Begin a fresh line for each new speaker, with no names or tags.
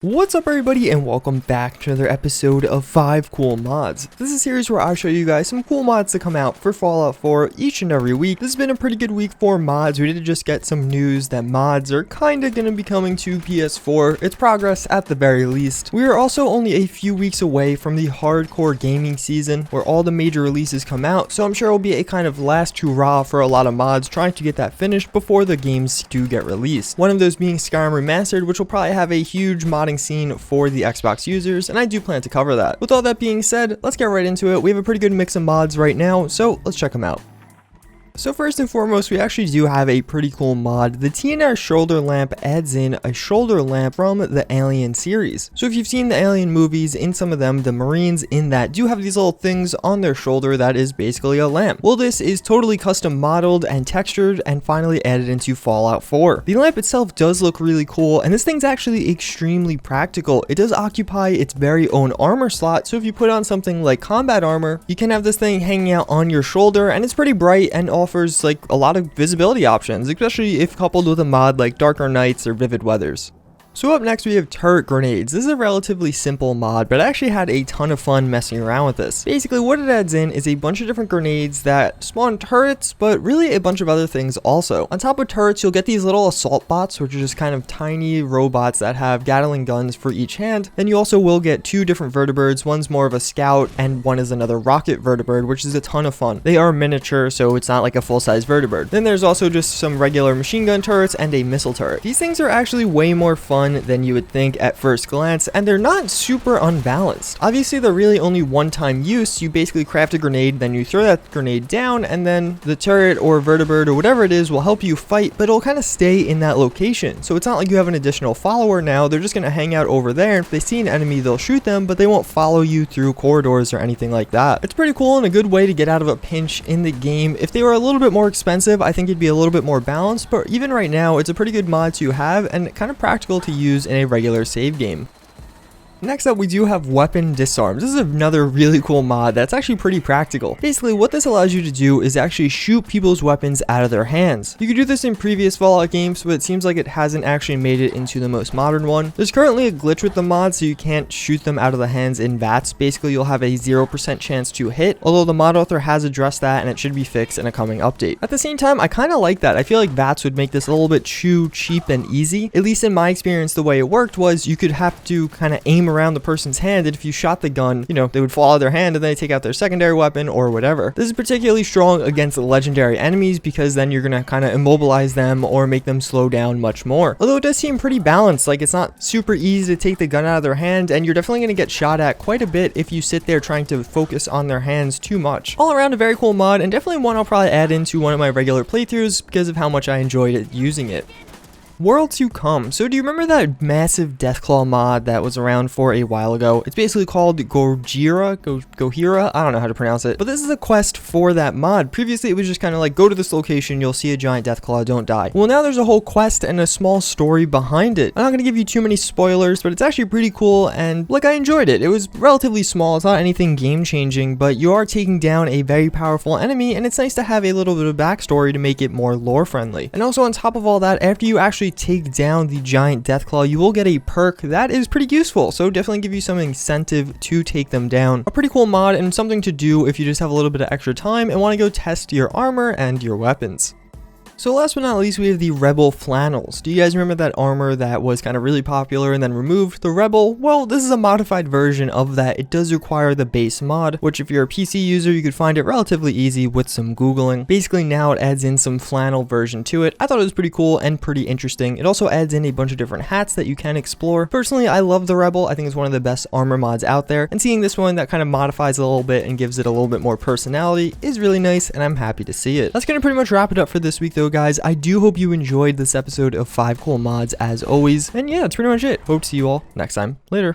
What's up everybody and welcome back to another episode of 5 Cool Mods. This is a series where I show you guys some cool mods that come out for Fallout 4 each and every week. This has been a pretty good week for mods. We did just get some news that mods are kinda gonna be coming to PS4. It's progress at the very least. We are also only a few weeks away from the hardcore gaming season where all the major releases come out, so I'm sure it will be a kind of last hurrah for a lot of mods trying to get that finished before the games do get released. One of those being Skyrim Remastered, which will probably have a huge modding scene for the Xbox users, and I do plan to cover that. With all that being said, let's get right into it. We have a pretty good mix of mods right now, so let's check them out. So first and foremost, we actually do have a pretty cool mod. The TNR Shoulder Lamp adds in a shoulder lamp from the Alien series. So if you've seen the Alien movies, in some of them, the Marines in that do have these little things on their shoulder that is basically a lamp. Well, this is totally custom modeled and textured and finally added into Fallout 4. The lamp itself does look really cool, and this thing's actually extremely practical. It does occupy its very own armor slot, so if you put on something like combat armor, you can have this thing hanging out on your shoulder, and it's pretty bright and offers like a lot of visibility options, especially if coupled with a mod like Darker Nights or Vivid Weathers. So up next we have turret grenades. This is a relatively simple mod, but I actually had a ton of fun messing around with this. Basically what it adds in is a bunch of different grenades that spawn turrets, but really a bunch of other things also. On top of turrets, you'll get these little assault bots, which are just kind of tiny robots that have Gatling guns for each hand. Then you also will get two different vertibirds. One's more of a scout and one is another rocket vertibird, which is a ton of fun. They are miniature, so it's not like a full-size vertibird. Then there's also just some regular machine gun turrets and a missile turret. These things are actually way more fun than you would think at first glance, and they're not super unbalanced. Obviously they're really only one-time use. You basically craft a grenade, then you throw that grenade down, and then the turret or vertibird or whatever it is will help you fight, but it'll kind of stay in that location. So it's not like you have an additional follower now. They're just going to hang out over there, and if they see an enemy they'll shoot them, but they won't follow you through corridors or anything like that. It's pretty cool and a good way to get out of a pinch in the game. If they were a little bit more expensive, I think it'd be a little bit more balanced, but even right now it's a pretty good mod to have and kind of practical to use in a regular save game. Next up, we do have weapon disarm. This is another really cool mod that's actually pretty practical. Basically, what this allows you to do is actually shoot people's weapons out of their hands. You could do this in previous Fallout games, but it seems like it hasn't actually made it into the most modern one. There's currently a glitch with the mod, so you can't shoot them out of the hands in VATS. Basically, you'll have a 0% chance to hit, although the mod author has addressed that and it should be fixed in a coming update. At the same time, I kind of like that. I feel like VATS would make this a little bit too cheap and easy. At least in my experience, the way it worked was you could have to kind of aim around the person's hand, and if you shot the gun, you know, they would fall out of their hand and then they take out their secondary weapon or whatever. This is particularly strong against legendary enemies because then you're gonna kind of immobilize them or make them slow down much more. Although it does seem pretty balanced, like it's not super easy to take the gun out of their hand, and you're definitely gonna get shot at quite a bit if you sit there trying to focus on their hands too much. All around a very cool mod, and definitely one I'll probably add into one of my regular playthroughs because of how much I enjoyed using it. World to Come. So do you remember that massive Deathclaw mod that was around for a while ago? It's basically called Gojira? I don't know how to pronounce it, but this is a quest for that mod. Previously it was just kind of like, go to this location, you'll see a giant Deathclaw, don't die. Well, now there's a whole quest and a small story behind it. I'm not going to give you too many spoilers, but it's actually pretty cool, and like, I enjoyed it. It was relatively small, it's not anything game changing, but you are taking down a very powerful enemy, and it's nice to have a little bit of backstory to make it more lore friendly. And also on top of all that, after you actually take down the giant Deathclaw, you will get a perk that is pretty useful, so definitely give you some incentive to take them down. A pretty cool mod and something to do if you just have a little bit of extra time and want to go test your armor and your weapons. So last but not least, we have the Rebel Flannels. Do you guys remember that armor that was kind of really popular and then removed? The Rebel? Well, this is a modified version of that. It does require the base mod, which if you're a PC user, you could find it relatively easy with some Googling. Basically now it adds in some flannel version to it. I thought it was pretty cool and pretty interesting. It also adds in a bunch of different hats that you can explore. Personally, I love the Rebel. I think it's one of the best armor mods out there. And seeing this one that kind of modifies it a little bit and gives it a little bit more personality is really nice, and I'm happy to see it. That's going to pretty much wrap it up for this week though, guys. I do hope you enjoyed this episode of 5 Cool Mods as always, and yeah, that's pretty much it. Hope to see you all next time. Later.